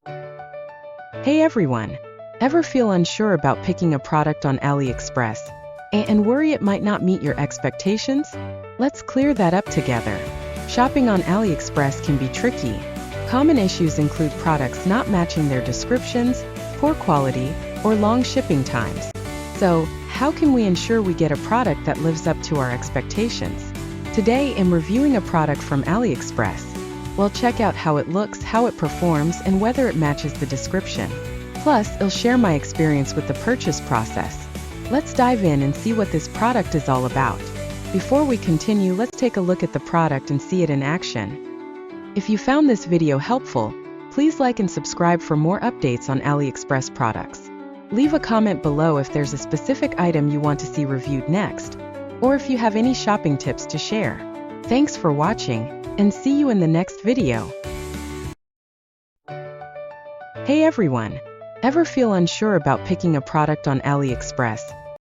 Hey everyone! Ever feel unsure about picking a product on AliExpress and worry it might not meet your expectations? Let's clear that up together. Shopping on AliExpress can be tricky. Common issues include products not matching their descriptions, poor quality, or long shipping times. So, how can we ensure we get a product that lives up to our expectations? Today I'm reviewing a product from AliExpress. We'll check out how it looks, how it performs, and whether it matches the description. Plus, I'll share my experience with the purchase process. Let's dive in and see what this product is all about. Before we continue, let's take a look at the product and see it in action. If you found this video helpful, please like and subscribe for more updates on AliExpress products. Leave a comment below if there's a specific item you want to see reviewed next, or if you have any shopping tips to share. Thanks for watching, and see you in the next video. Hey everyone! Ever feel unsure about picking a product on AliExpress